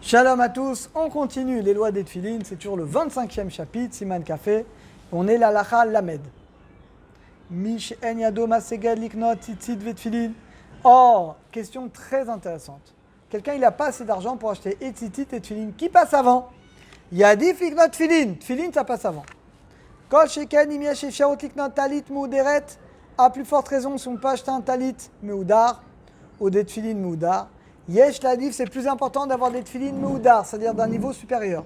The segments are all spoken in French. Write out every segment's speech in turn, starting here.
Shalom à tous, on continue les lois des tefilines, c'est toujours le 25e chapitre, Siman Café, on est l'alacha lamed. Mish en yado maseged liknot tzitzit vetfilin. Oh, question très intéressante. Quelqu'un il n'a pas assez d'argent pour acheter et tzitzit et tefilin. Qui passe avant? Yadif liknot tefilin. Tefilin ça passe avant. Kol sheken im yesh efsharut liknot talit meuderet. À plus forte raison si on peut acheter un talit meudar ou des tefilin meudar. Yesh ladif, c'est plus important d'avoir des tefilin meudar, c'est-à-dire d'un niveau supérieur.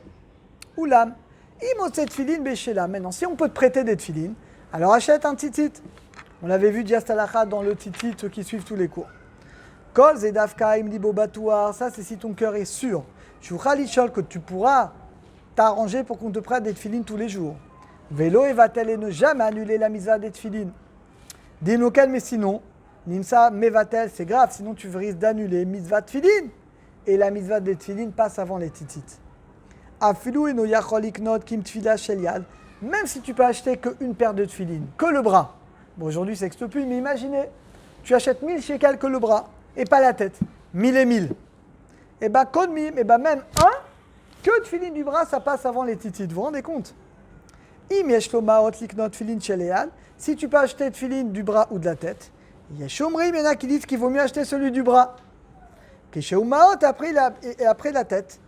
Oulam, imotse tefilin béchéla. Maintenant, si on peut te prêter des tefilin, alors achète un tzitzit. On l'avait vu diastalacha dans le tzitzit, ceux qui suivent tous les cours. Kol zedavka im libo batouar, ça c'est si ton cœur est sûr. Shuchalichol, que tu pourras t'arranger pour qu'on te prête des tefilin tous les jours. Vélo et va-t-elle et ne jamais annuler la mitzvah des tefilin. Dis-nous mais sinon, Nimsa mevatel, c'est grave, sinon tu risques d'annuler mitzvah tefilin. Et la mitzvah des tefilin passe avant les tzitzit. Afilu eno yachol iknot kim tefila shel yad. Même si tu peux acheter qu'une paire de tefilin, que le bras. Bon, aujourd'hui, ça n'existe plus, mais imaginez, tu achètes 1000 shekels que le bras, et pas la tête. 1000 et 1000. Et bien, kodmim, et bien même un, que tefilin du bras, ça passe avant les tzitzit. Vous vous rendez compte? Im yeshlo maot liknot tefilin shel yad. Si tu peux acheter tefilin du bras ou de la tête, Yeshomrim, il y en a qui disent qu'il vaut mieux acheter celui du bras. Kesheou maot, après la tête.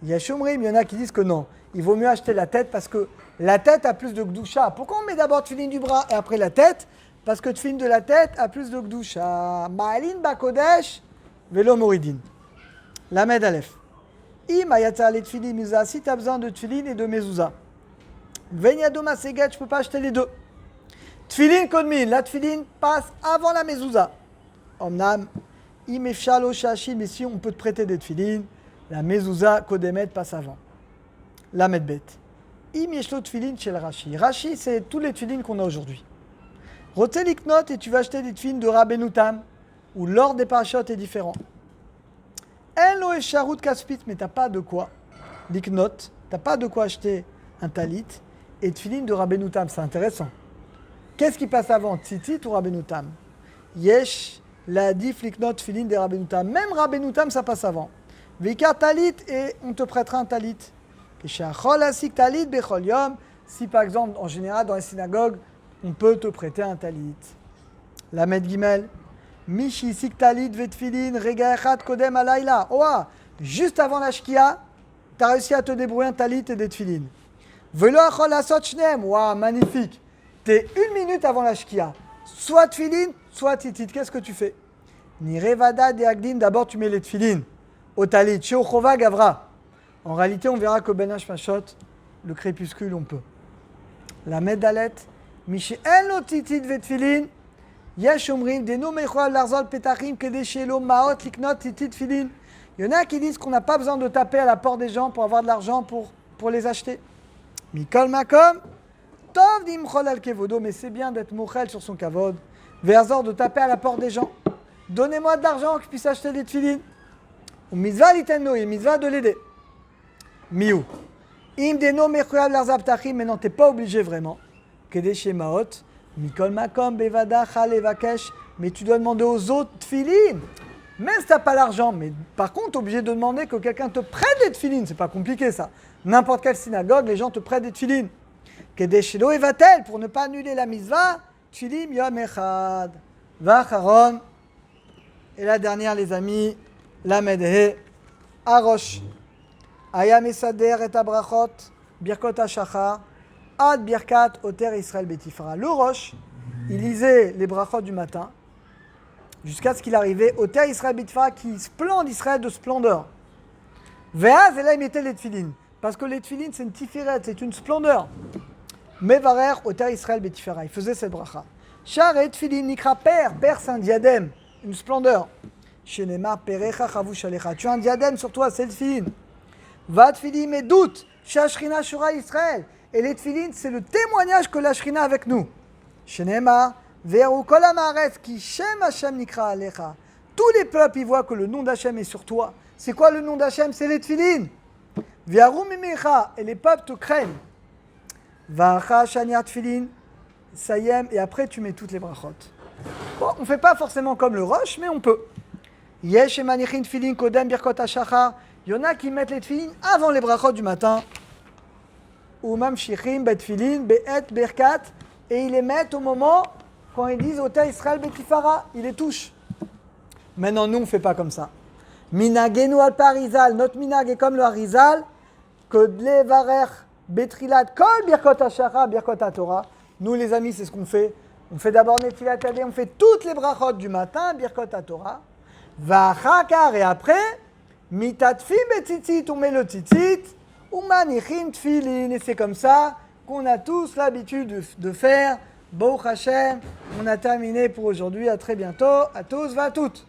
Yeshomrim, il y en a qui disent que non. Il vaut mieux acheter la tête parce que la tête a plus de gdoucha. Pourquoi on met d'abord tefilin du bras et après la tête? Parce que tefilin de la tête a plus de gdoucha. Ma'alin bakodesh velo moridin. Lamed alef. Im ayata le tefilin mezouza. Si tu as besoin de tefilin et de mezouza. Venyado maseget, je ne peux pas acheter les deux. Tefilin kodmin, la tefilin passe avant la mezouza. Omnam, im efshalo shashim, mais si on peut te prêter des tefilin, la mezouza kodemet passe avant. La medbet. Im yeshlo tefilin chez le Rashi. Rashi, c'est tous les tefilin qu'on a aujourd'hui. Rotel iknot, et tu vas acheter des tefilin de Rabbeinu Tam, où l'ordre des parachutes est différent. En lo esharut kaspit, mais t'as pas de quoi. Liknot, t'as pas de quoi acheter un talit, et tefilin de Rabbeinu Tam, c'est intéressant. Qu'est-ce qui passe avant, tzitzit ou Rabbeinu Tam? Yesh, la dif liknot tefilin de Rabbeinu Tam. Même Rabbeinu Tam, ça passe avant. Vikar talit, et on te prêtera un talit. Keshachol asik talit bechol yom. Si par exemple, en général, dans les synagogues, on peut te prêter un talit. Lamed gimel. Mishi sik talit vetfilin rega echad kodem alayla. Oa, juste avant la shkia, tu as réussi à te débrouiller un talit et des tefilin. Velo achol asot shneem. Ouah, magnifique. T'es 1 minute avant la shkia. Soit tefilin, soit tzitzit. Qu'est-ce que tu fais? Ni revada de agdin. D'abord, tu mets les tefilin au talit. Chez Ochova Gavra. En réalité, on verra que Ben Hashmashot, le crépuscule, on peut. La medalet. Mishi eno tzitzit vetfilin. Yesh omrim deno mechol larzol petachim kedeshelo maot liknot tzitzit tefilin. Il y en a qui disent qu'on n'a pas besoin de taper à la porte des gens pour avoir de l'argent pour les acheter. Mikol makom. Tov dimchol al kevodo, mais c'est bien d'être mochel sur son kavod. Verzor, de taper à la porte des gens. Donnez-moi de l'argent que je puisse acheter des tefilin. Ou mitzvah litenno, et mitzvah de l'aider. Miou. Im deno mechuyav larzab tachim, mais non, t'es pas obligé vraiment. Kedesh maot, mikol makom bevada chal evakesh, mais tu dois demander aux autres tefilin. Même si t'as pas l'argent, mais par contre, t'es obligé de demander que quelqu'un te prête des tefilin. C'est pas compliqué ça. N'importe quelle synagogue, les gens te prêtent des tefilin. Kedeshelo evatel, pour ne pas annuler la mitzvah, tfilim yom echad. Vacharon. Et la dernière, les amis, la medhe, arosh. Aya mesader et abrachot, birkot hashachar, ad birkat oter Israël betifra. Le roche, il lisait les brachot du matin, jusqu'à ce qu'il arrivait au Ter Israël betifra, qui splende Israël de splendeur. Veaz, et là il mettait les tefilin. Parce que les tefilin, c'est une tiferet, c'est une splendeur. Mevarer au Ter Israël betifra. Il faisait cette bracha. Char et tefilin nikra père c'est un diadème, une splendeur. Shenema perecha chavush alecha. Tu as un diadème sur toi, c'est le tefilin. Va tefilin et doute. Shashrina shura Israël. Et les tefilin, c'est le témoignage que la shrina avec nous. Shenema veru kol haaretz ki shem Hashem nikra alecha. Tous les peuples, ils voient que le nom d'Hachem est sur toi. C'est quoi le nom d'Hachem? C'est les tefilin. Viaru mimecha. Et les peuples te craignent. Vacha shaniat tefilin. Sayem. Et après, tu mets toutes les brachot. Bon, on ne fait pas forcément comme le roche, mais on peut. Yesh Manichin Tfilin Kodem Birkot HaShachar. Il y en a qui mettent les tfilin avant les brachot du matin. Ou Mamshichim Bet-Tfilin Be'et Birkat. Et ils les mettent au moment quand ils disent Ota Israël Betifara. Ils les touchent. Maintenant, nous, on ne fait pas comme ça. Minagenu al Parizal. Notre minag est comme le Harizal. Kodle Varech Betrilat Kol Birkot HaShachar Birkot HaTorah. Nous, les amis, c'est ce qu'on fait. On fait d'abord Netilat Yadayim, on fait toutes les brachot du matin, Birkot HaTorah. Vachakar, et après, Mitatfim betzitzit, on met le tzitzit, ou manichin tfilin. Et c'est comme ça qu'on a tous l'habitude de faire. Baruch Hashem, on a terminé pour aujourd'hui. À très bientôt. À tous, va à toutes.